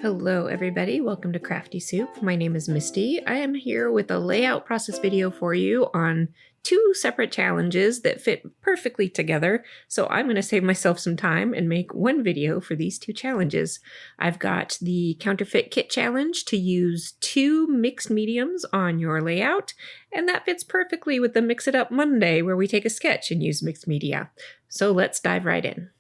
Hello everybody, welcome to Crafty Soup. My name is Misty. I am here with a layout process video for you on two separate challenges that fit perfectly together. So I'm going to save myself some time and make one video for these two challenges. I've got the counterfeit kit challenge to use two mixed mediums on your layout, and that fits perfectly with the Mix It Up Monday where we take a sketch and use mixed media. So let's dive right in.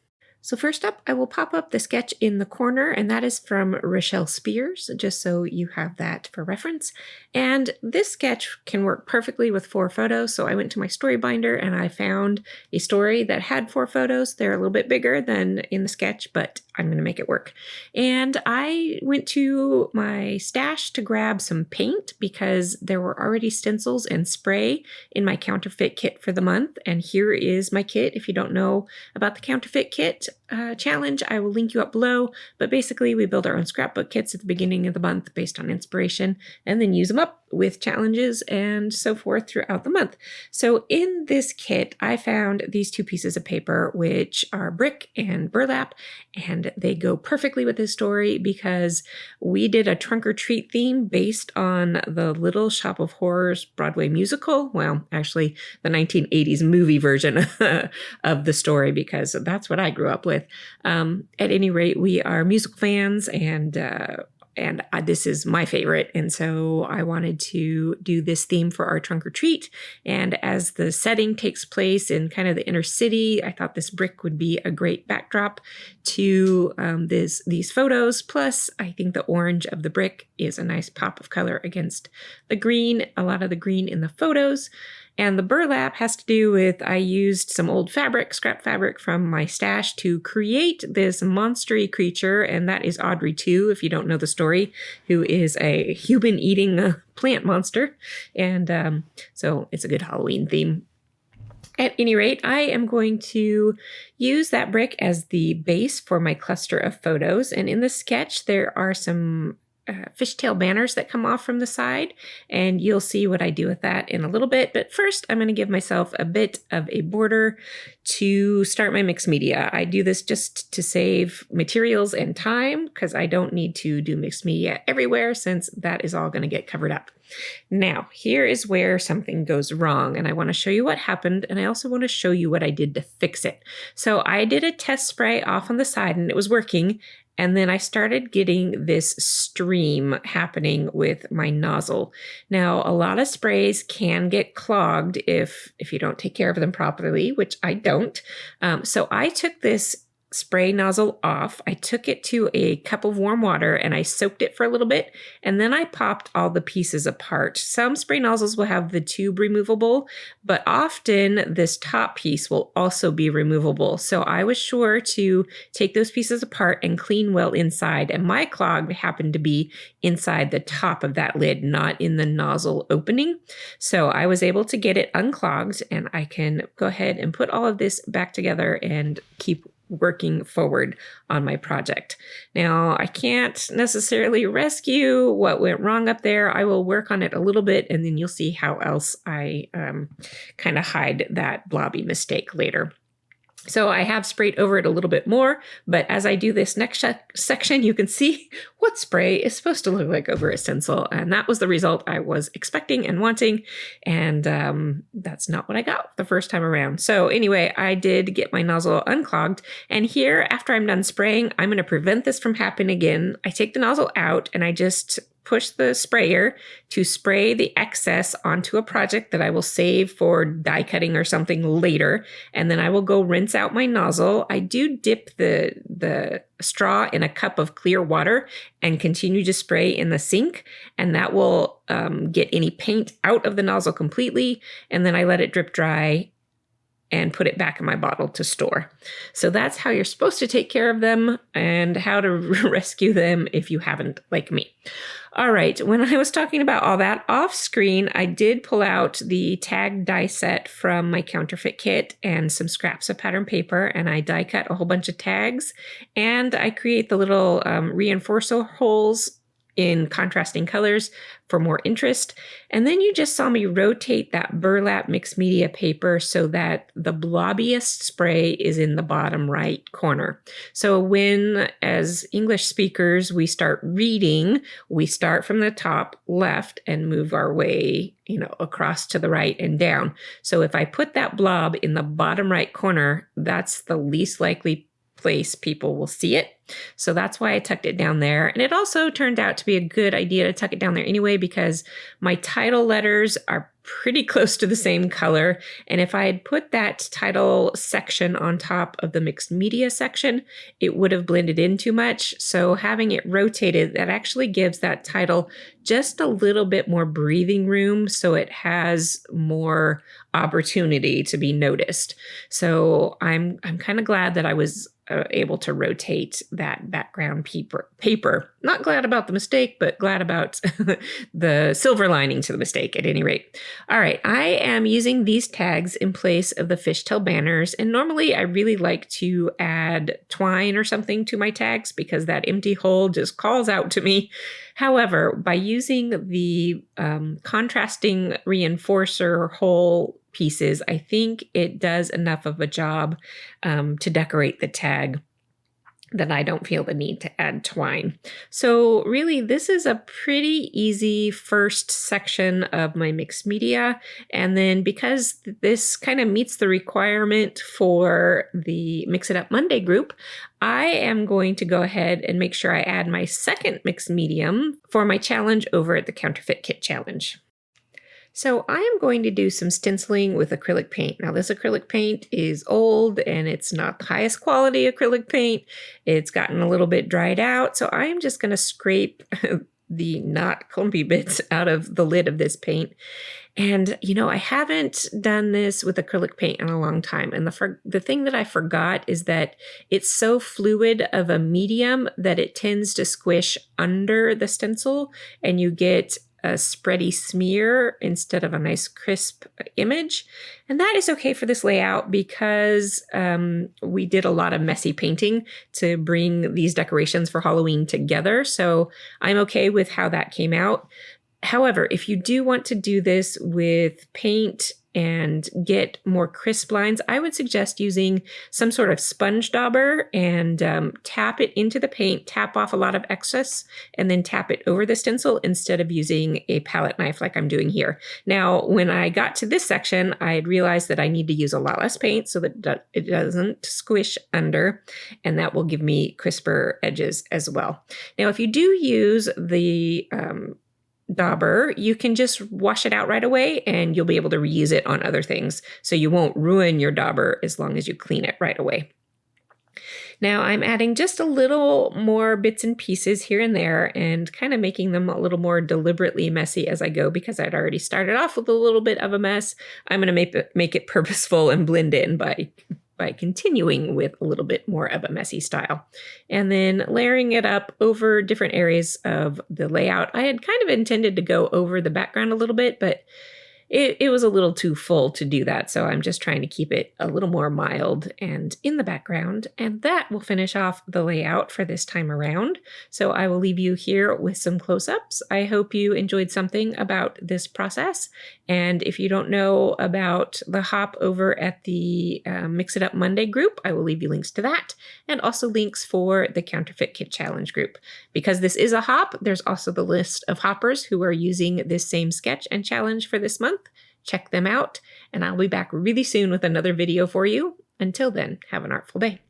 So first up, I will pop up the sketch in the corner, and that is from Rochelle Spears, just so you have that for reference. And this sketch can work perfectly with 4 photos, so I went to my story binder and I found a story that had 4 photos. They're a little bit bigger than in the sketch, but I'm going to make it work. And I went to my stash to grab some paint because there were already stencils and spray in my counterfeit kit for the month. And here is my kit. If you don't know about the counterfeit kit challenge, I will link you up below. But basically, we build our own scrapbook kits at the beginning of the month based on inspiration and then use them up with challenges and so forth throughout the month. So in this kit, I found these 2 pieces of paper, which are brick and burlap, and they go perfectly with this story because we did a trunk or treat theme based on the Little Shop of Horrors Broadway musical. Well, actually the 1980s movie version of the story, because that's what I grew up with. At any rate, we are musical fans, and this is my favorite. And so I wanted to do this theme for our trunk or treat. And as the setting takes place in kind of the inner city, I thought this brick would be a great backdrop to these photos. Plus, I think the orange of the brick is a nice pop of color against the green, a lot of the green in the photos. And the burlap has to do with, I used some old fabric, scrap fabric from my stash to create this monstery creature, and that is Audrey 2, if you don't know the story, who is a human-eating plant monster. And so it's a good Halloween theme. At any rate, I am going to use that brick as the base for my cluster of photos. And in the sketch, there are some fishtail banners that come off from the side, and you'll see what I do with that in a little bit. But first, I'm going to give myself a bit of a border to start my mixed media. I do this just to save materials and time because I don't need to do mixed media everywhere since that is all going to get covered up. Now, here is where something goes wrong, and I want to show you what happened, and I also want to show you what I did to fix it. So I did a test spray off on the side, and it was working. And then I started getting this stream happening with my nozzle. Now, a lot of sprays can get clogged if you don't take care of them properly, which I don't. So I took this spray nozzle off. I took it to a cup of warm water and I soaked it for a little bit, and then I popped all the pieces apart. Some spray nozzles will have the tube removable, but often this top piece will also be removable. So I was sure to take those pieces apart and clean well inside, and my clog happened to be inside the top of that lid, not in the nozzle opening. So I was able to get it unclogged, and I can go ahead and put all of this back together and keep working forward on my project. Now, I can't necessarily rescue what went wrong up there. I will work on it a little bit, and then you'll see how else I kind of hide that blobby mistake later. So I have sprayed over it a little bit more, but as I do this next section, you can see what spray is supposed to look like over a stencil, and that was the result I was expecting and wanting, and that's not what I got the first time around. So anyway, I did get my nozzle unclogged, and here, after I'm done spraying, I'm going to prevent this from happening again. I take the nozzle out, and I just push the sprayer to spray the excess onto a project that I will save for die cutting or something later. And then I will go rinse out my nozzle. I do dip the straw in a cup of clear water and continue to spray in the sink. And that will get any paint out of the nozzle completely. And then I let it drip dry and put it back in my bottle to store. So that's how you're supposed to take care of them and how to rescue them if you haven't, like me. All right, when I was talking about all that off screen, I did pull out the tag die set from my counterfeit kit and some scraps of pattern paper, and I die cut a whole bunch of tags, and I create the little reinforcer holes in contrasting colors for more interest. And then you just saw me rotate that burlap mixed media paper so that the blobbiest spray is in the bottom right corner. So when, as English speakers, we start reading, we start from the top left and move our way, across to the right and down. So if I put that blob in the bottom right corner, that's the least likely place people will see it. So that's why I tucked it down there. And it also turned out to be a good idea to tuck it down there anyway, because my title letters are pretty close to the same color. And if I had put that title section on top of the mixed media section, it would have blended in too much. So having it rotated, that actually gives that title just a little bit more breathing room, so it has more opportunity to be noticed. So I'm kind of glad that I was able to rotate that background paper. Not glad about the mistake, but glad about the silver lining to the mistake at any rate. All right, I am using these tags in place of the fishtail banners, and normally I really like to add twine or something to my tags because that empty hole just calls out to me. However, by using the contrasting reinforcer hole pieces, I think it does enough of a job to decorate the tag that I don't feel the need to add twine. So really, this is a pretty easy first section of my mixed media. And then because this kind of meets the requirement for the Mix It Up Monday group, I am going to go ahead and make sure I add my second mixed medium for my challenge over at the Counterfeit Kit Challenge. So I am going to do some stenciling with acrylic paint. Now this acrylic paint is old and it's not the highest quality acrylic paint. It's gotten a little bit dried out. So I am just going to scrape the not clumpy bits out of the lid of this paint. And, I haven't done this with acrylic paint in a long time. And the thing that I forgot is that it's so fluid of a medium that it tends to squish under the stencil and you get a spready smear instead of a nice crisp image. And that is okay for this layout because we did a lot of messy painting to bring these decorations for Halloween together. So I'm okay with how that came out. However, if you do want to do this with paint and get more crisp lines, I would suggest using some sort of sponge dauber and tap it into the paint, tap off a lot of excess, and then tap it over the stencil instead of using a palette knife like I'm doing here. Now, when I got to this section, I had realized that I need to use a lot less paint so that it doesn't squish under, and that will give me crisper edges as well. Now, if you do use the dauber, you can just wash it out right away and you'll be able to reuse it on other things. So you won't ruin your dauber as long as you clean it right away. Now I'm adding just a little more bits and pieces here and there and kind of making them a little more deliberately messy as I go because I'd already started off with a little bit of a mess. I'm going to make it purposeful and blend in by continuing with a little bit more of a messy style. And then layering it up over different areas of the layout. I had kind of intended to go over the background a little bit, but it was a little too full to do that. So I'm just trying to keep it a little more mild and in the background. And that will finish off the layout for this time around. So I will leave you here with some close-ups. I hope you enjoyed something about this process. And if you don't know about the hop over at the Mix It Up Monday group, I will leave you links to that and also links for the Counterfeit Kit Challenge group. Because this is a hop, there's also the list of hoppers who are using this same sketch and challenge for this month. Check them out, and I'll be back really soon with another video for you. Until then, have an artful day.